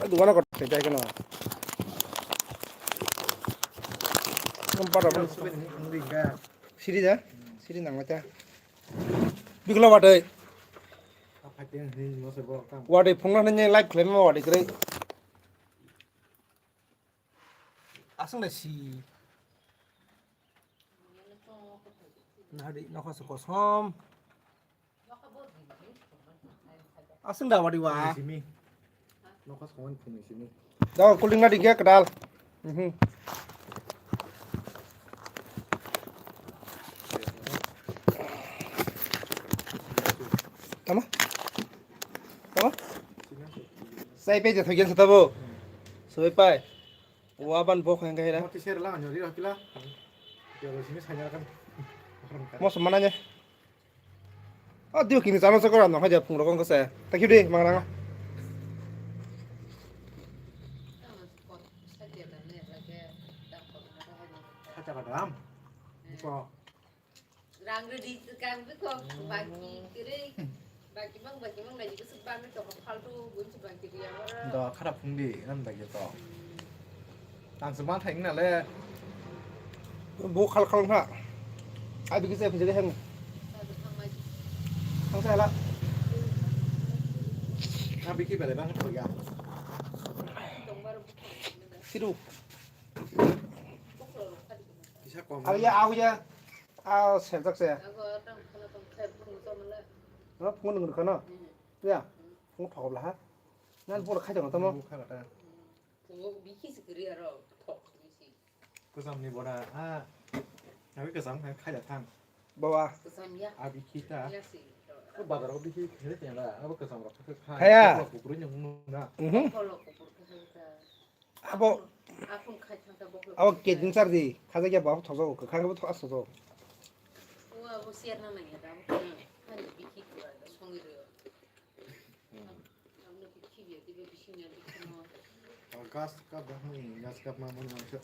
dukana kok jai kana pada siri ja siri nang mata bigla wate wate phungna ne live claim ma wate kre asang le si nadi nakos kosom asang da wadi wa nakos kon phuni sini da kuling na dikya kadal tama tama sai pe je thogen satabo soi pai waban bo khang gaira mati share la nyori rakila ya sini sanya kan mo semananya oh dio kini channel sakora no haja phung rokong kase thank you de mangrang kaca kadam ko rang di kan ko baki kiri baki mang lagi kesepan itu faltu gun sebangki dia 더 카라 풍디 남다 gitu 당스만 타잉나 레 bo khal khal ha ai bi kise phije hang hang sai la 나비키 베레 방 거야 sidu 기사 거 au ya au sem tak se aku orang kalau tempat pun sama lah nó phun được cái nó ya phun thọc là ha nan phun khai chẳng tao mà 카라다 뭐 미키스 그리하러 톡 미시 그 삼니 보라 아 나비 그 삼 카야 탄 bawa 그 삼이야 아비키타 야시 그 바다로 비키 그랬잖아 아버 그 삼으로 그 카야. 그런 영문나 콜로 그렇게 하니까 abo 아픈 카이탄다 먹고 abo ke din sar di khaja ya bahu thoso ka khang ba tho aso so 우와 뭐 시야나 나냐 아니 미키 그라 송이를 아무나 비키비야 디베 비시냐 비키노 가스 값 bahmi gas 값 마문 마셔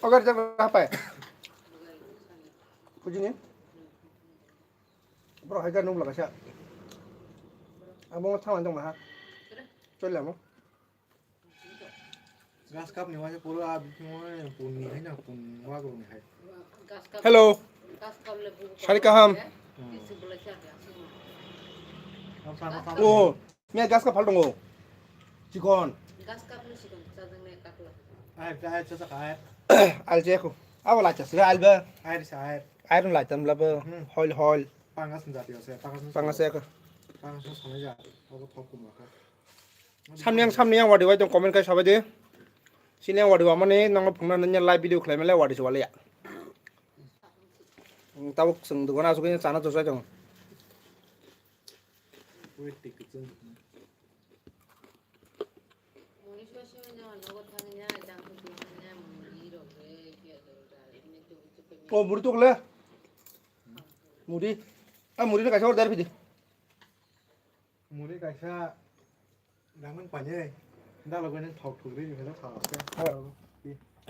agar jab apa ya kujini bro haja num laga sha abo thang lang ma ha chol la mo gas 값 ni 마셔 보러 아비키 뭐 분니 해냐 분 와고 니 해 hello 가스컵을 보고 샤리카함 디스플레이 샤리야 감사합니다 oh me gas ka phal dong o jikon 가스컵을 지금 짜증내 깎라 ai cho sak al je ko abo la cha sira al ba ai đi sai ai dong la tam la ba hol pangas senjata saya panga se ka pangas senjata aku thok kuma ka samnyang wadi wai tong comment kai sabai de sinyang wadi wa mane nang phungna nanya live video khlai mele wadi chwale ya tao sung du na su ke chana cho sa jong wait tik chen 모니 쇼시면요 너가 타느냐 장소 타느냐 뭐 이렇게 비어들다 이제 좀 oh muri to kle muri muri ka chawar dar phi muri kaisa dangan panye nda lo gwen thok thuk ri ni thok ka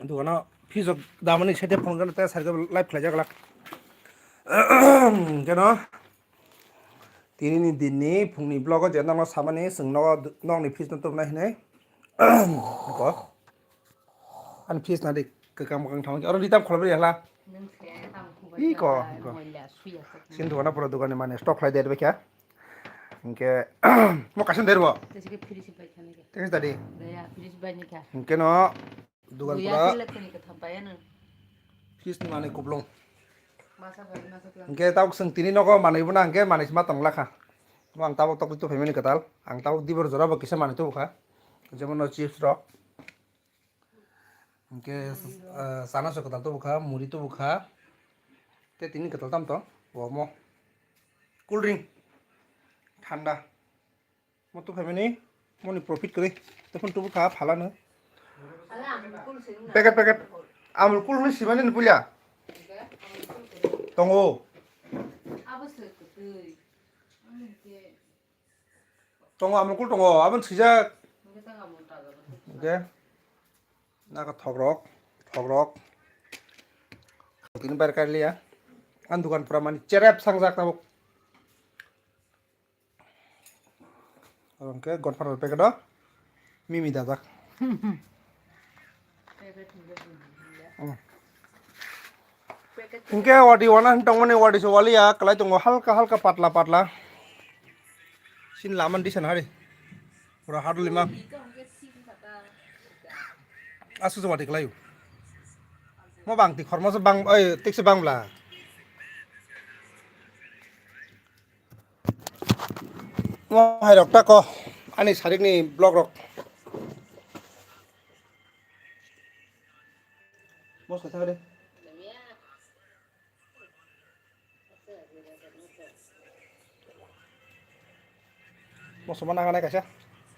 du na phi jok damani chete phone kan ta sar ga live khlai jak lak keno tini dinni phungni blog je nang samani sungno nong ni phis to na hinai ko an phis na de ka kam kang thang aron ditam kholbe ya la iko sin du na pura dukane mane stock khlai der be kya inke mo kasen derbo त्यसै fridge पाइखाने के tes tadi दया fridge बानी का keno dukan या pura select के थपाया न phis ni mane kublong मासा भाई मासा plan Engke tau seng tini noko manai buna engke manis matang laka. Bang tau tok itu family katal. Ang tau di berzora bagi sama itu buka. Zaman no chips rock. Engke sana so katal tu buka, muri tu buka. Te tini katal tam to. Womo. Cool drink. Thanda. Mo tu family mo ni profit kare. Te pun tu buka phala na. ala amkul sing Paket. Amul cool ni simane ni punya. Tunggu. 아버스 그 이렇게 Tunggu amul cool tunggu. Abang sejak 회사가 못 따가 oke naga togrok kini bar kali ya kan dukan pramani cerep sangjak tabuk oke gon panel peke do Mimi dadak. Hingke wadi wana hintong mani wadi sewali ya kelai tunggu halka patla patla. Sin laman di sana hari. Pura hadu lima. Asu sama di kelai. Mau bang tik hormos bang, tik sebang lah. Mau hai rok tak ko. Ani sarik ni blog rok. Mau sekarang deh. Mau sama nangan naik aja.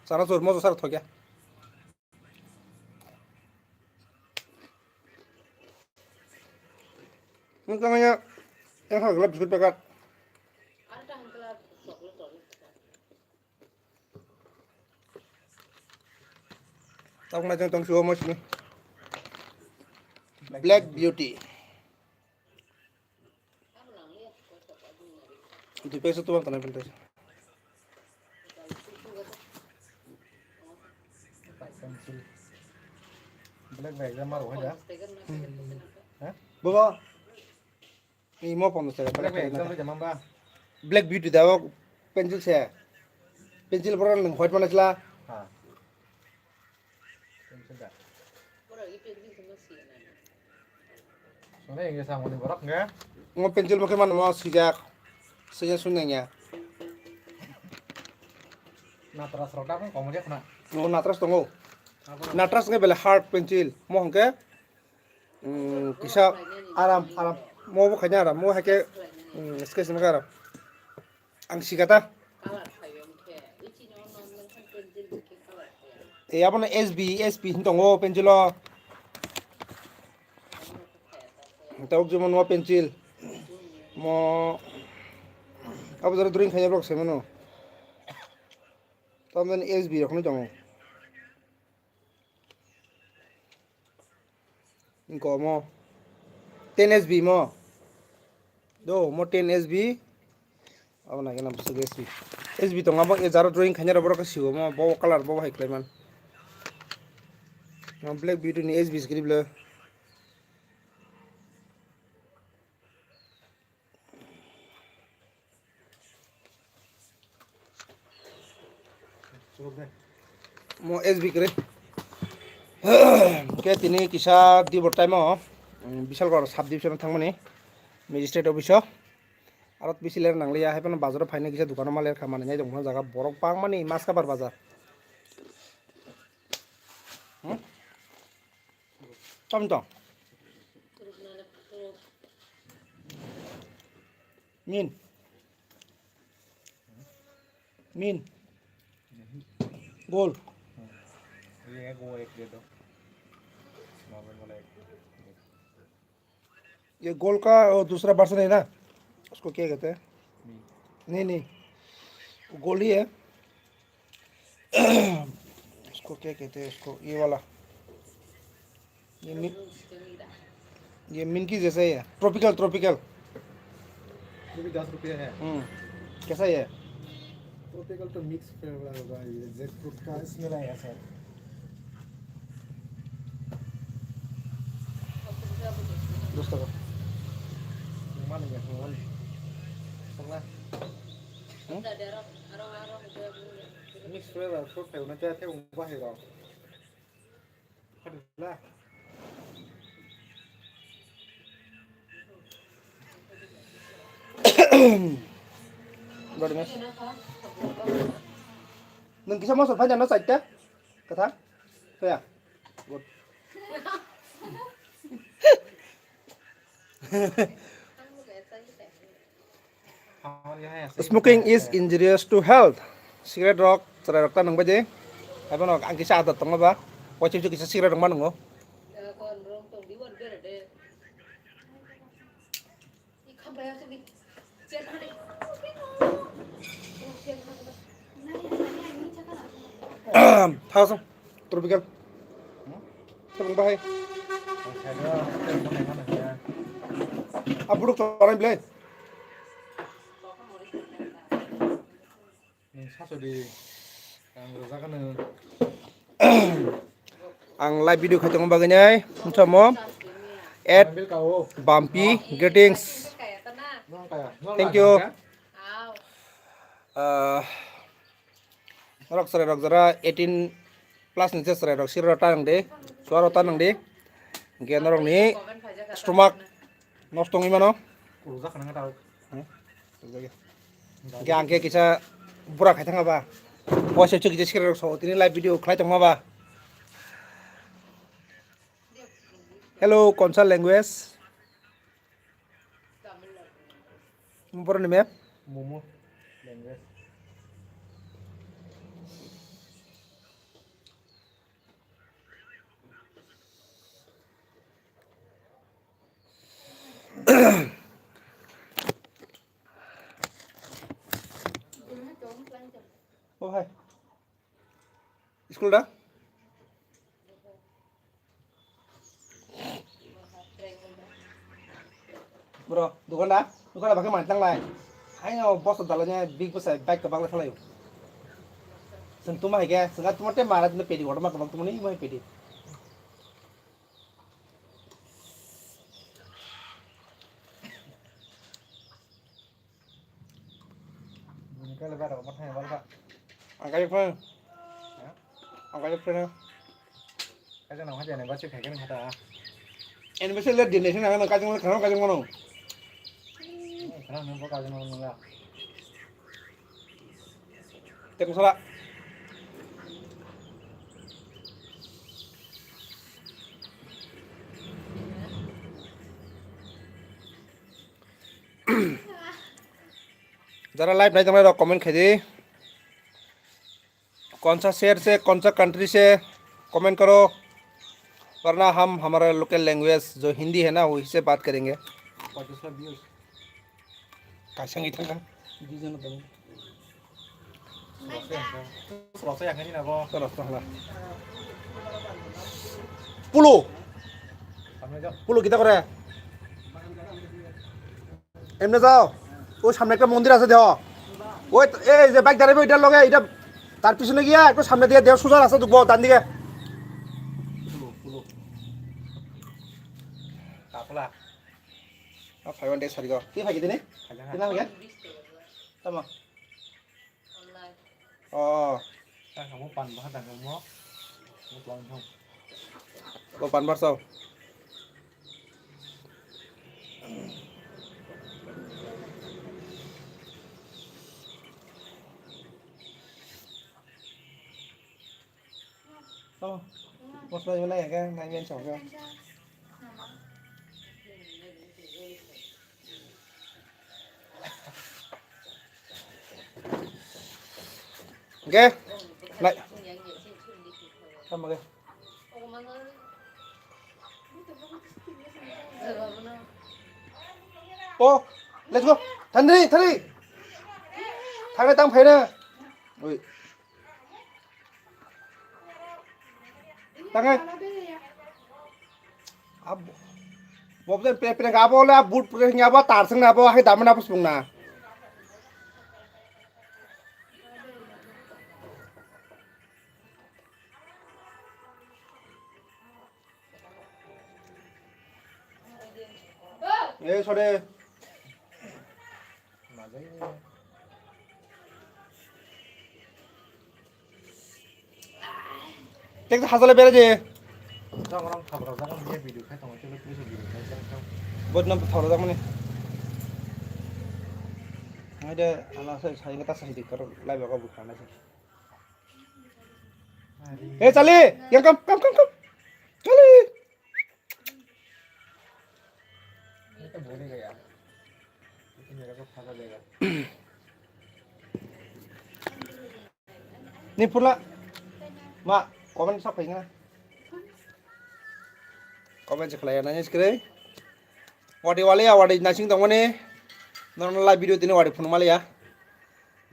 Sana sur, mau sur thok ya. Mungkin hanya yang harga biskuit paket. Tahu nggak yang tong show mas ini? Black Beauty. Di peso tuh bang tanah pintas. Black bag sama roh aja. Bawa. Ini mau pondok saya. Black bag sama jam apa? Black Beauty dah pencil saya. Pencil beran yang white mana celah. Soalnya yang sama di borok enggak? Mau pencil bagaimana mau sejak sunanya. Natras roda kan kamu dia kena. Mau natras tunggu. Natras nggak boleh hard pencil. Mau hengke? Kisah aram. Mau bukannya aram. Mau hengke? Skes negara. Angsi kata. Apa nih SB tunggu pencil lo. Tahu cuma mau pencil. Mau apa jadi drawing kayaknya blok sih mana? Tahu kan SB aku nih jangan. Ingko mau 10 SB mau. Do mau 10 SB. Apa nak nama besar SB? SB tu ngapa? Jaro drawing kayaknya rubber kasih mau bawa color bawa high climate. Mau Black Beauty ni SB skrip le. Mau SB kere. Kayak ini kisah di bertai mau. Bisal kor subdivision thang mani. Magistrate office. Arat bisiler nang liya. Hepan bazar faine kisah dukan maler kamane nyai jong jaga borok pang mani mas kabar bazar. Tom. Min. गोल ये गो एक दे दो normal वाला एक ये गोल का दूसरा version है ना उसको क्या कहते हैं नहीं वो गोल ही है उसको क्या कहते हैं उसको ये वाला ये मिनकी जैसा ही है ट्रॉपिकल ये भी 10 रुपये है कैसा ही है ट्रॉपिकल तो मिक्स फ्लेवर होगा ये जेड फ्रूट का स्मेल आएगा सर दोस्तों का mana ya mana sama mix flavor fruit flavor nó chơi theo qua hiểu rồi lah rồi đấy đừng kisah masuk panjang nó sạch chứ kata thôi à good Smoking is injurious to health. Cigarette rock, cerai rock tanang baje. Apa nak angki saat datang apa? Wajib juga kisah cigarette rock mana ngo? Tahu sih, tropical. Sebelum bahaya. Abu duk orang beli. Satu di yang rusak kan Ang live video khaitong baganyai untamo at Ambil kau. bumpy greetings. Kayak tenang. Nong kaya. Nong Thank lah, you. kan? Aw. Rok sare rok jara 18 plus ni sare rok sir rota nang de suara rota nang de gen rok ni Komen aja kata. stomach nostong imano Kurus kan nggak tahu. ge angke kisa bura khaitanga ba poise chuk je sir rok so tini live video khaitong ma ba. Hello consult language Mpor ni map Mumu. Language. oh hai school dah bro dukan dah pakai mantang lah hai ngau bos dalanya big bos baik ke bangla khalai sentuh mah ya sengat tuh mate marat ne pedi order mah kabang tuh ni mah pedi Ini kan lebar apa hai wal pak. angkai pun angkai pun Cái nào hết giờ này bác sẽ phải cái này hết à? en bese le dination ang kajang ngono Karena nembok aja nongol nggak. tek sala जरा live नहीं तुम्हारा comment कीजिए कौन सा शहर से कौन सा कंट्री से कमेंट करो वरना हम हमारा लोकल लैंग्वेज जो हिंदी है ना वही से बात करेंगे 40 views. kasang itang kan di sana tuh Selesai yang ini nak kok. terus lah puluh Sampai jauh. puluh kita করে এমনে যাও ও সামনে একটা মন্দির আছে দেও ওই এই যে বাইক দাঁড়াবে এটার লগে এটা তার পিছনে গিয়া একটু সামনে দিয়ে দেও সোজা রাস্তা ঢুকবো ডান দিকে 10. Apalah. ফাইভ ডে সারি গো কি ভাই দিনে Kalian কি নাম ya sama Online. oh kan kamu pan banget dan kamu mau pulang dong. lo pan bar sao oh một lần như này cái này viên chồng chưa Oke, lại sama cái. Ô, let's go. Thằng đi. Thằng này tăng phải nè. Ui. Tăng ơi. Ab. Bob dan pe ngabo la but pe ngabo tar sang ngabo hai daman apa sepung na. sorry. Mazai ini. Tek hasale bere je. Orang kabar orang dia video kan tengok coba tulis video kan. Buat nampak thoro dak mane. Ada anak saya kata saya dikar live aku bukan aja. Cali, yang kam. Cali. Ini kan boleh gak ya? Ini mereka pasal deh. Ni pula. Mak, komen sok kayak gini. Komen sekalian nanya sekali. Wadi wali ya, wadi nasing tong mana? Nong live video tini wadi phone mali ya.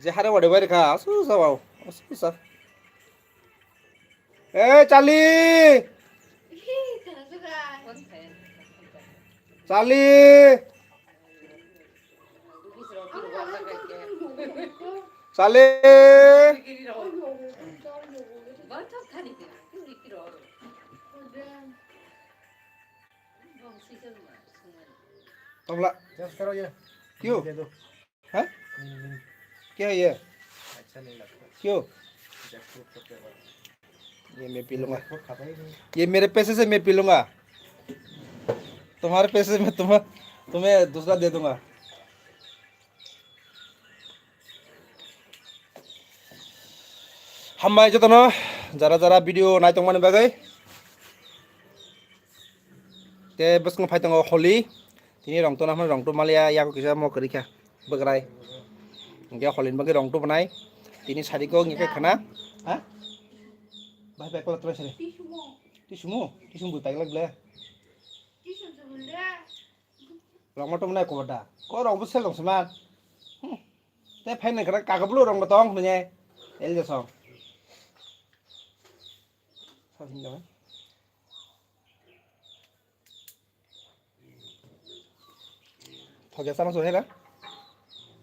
Jehare wadi wadi ka, susah wow, susah. Cali, Cali, Cali. ro. Bong si ke ma. Tolak. Jangan sekarang ya. Kyo. Dia tuh. Hah? Ini. क्या है ये अच्छा नहीं लगता। क्यों jackfruit का flavour. ये मैं पी लूंगा जैकफ्रूट खाता ही नहीं। ये मेरे पैसे से मैं पी लूंगा तुम्हारे पैसे में तुम्हें दूसरा दे दूंगा हम भाई जो तो ना जरा जरा वीडियो नाइट तंग माने बागै ते बस को फाइतंग होली तिनी रंग तो ना हम रंग तो मालिया या को किसा मो करिखा बगराय इनके होलिन बागै रंग तो बनाय तिनी साड़ी को इनके खाना हां भाई बैक ला तरह से टिसुमो बैक लगले रंग मतो बनाय को बटा को रंग बसेल रंग समा ते फाइन ने कागबलो रंग मतong बने एल जे सong sao thôi sama rồi hết á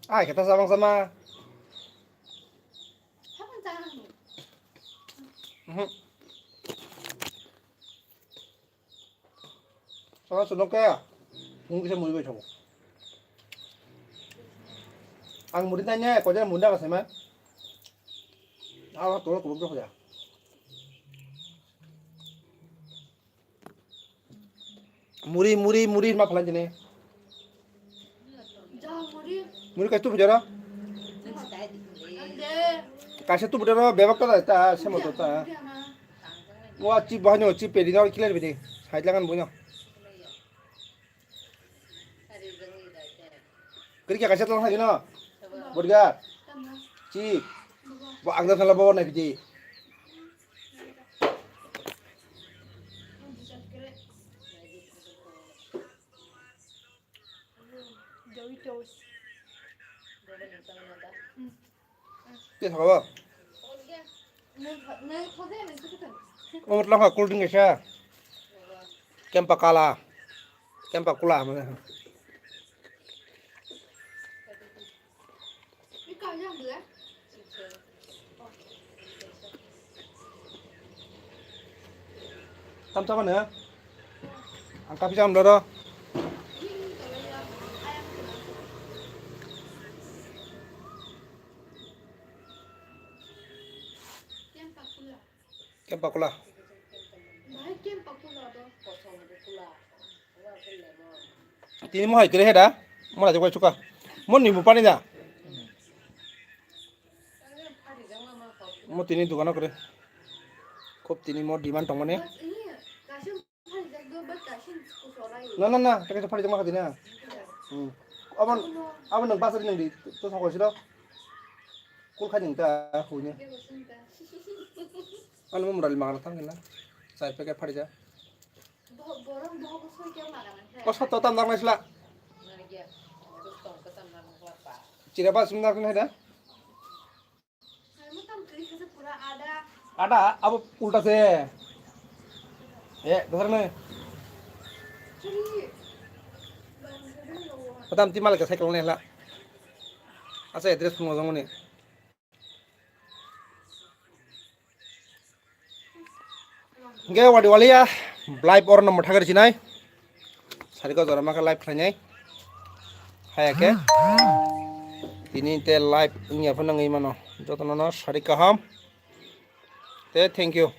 ai kita sama sama sama sudah kaya mungkin bisa mulai coba ang murid tanya kau jangan muda kasih mah awak tolong kubur aja muri mah pelan jenis muri kasih tu bujara kasih tu bujara bebek tu dah tak sama tu tak wah cip banyak cip pedi nak kiler pedi saya jangan punya kerja kasih tu lagi na burger cip buat angkat salah bawa naik pedi Cái thằng apa? Oh, lah cool drink aja. Kempa kala. Kempa kula mana? Tam sama mana? Angkat pisang dulu. Kempa kula. Tini mau hai kiri heda, mau aja kau suka. Mau nimbuk pani dah. Mau tini tu kana kiri. Kop tini mau demand tong mana? Na, kita cepat jam makan tina. Aman nang pasar nang di tu sama kau sih kul kan yang ta hunya. Anu mau modal makan tang kena. Saya pakai pada aja. Kau satu tam nang nesla. Ciri apa sebenarnya kena ada? Ada, apa ulta sih? Dasar nih. Pertama timal ke cycle nih lah. Asa address pun ngomong nih. Oke, wadi ya, live orang nomor thagar cinai. Sari kau orang makan live tanya. Hai ke? Ini te live ini apa nang imano? Joto nono sari kaham. Te thank you.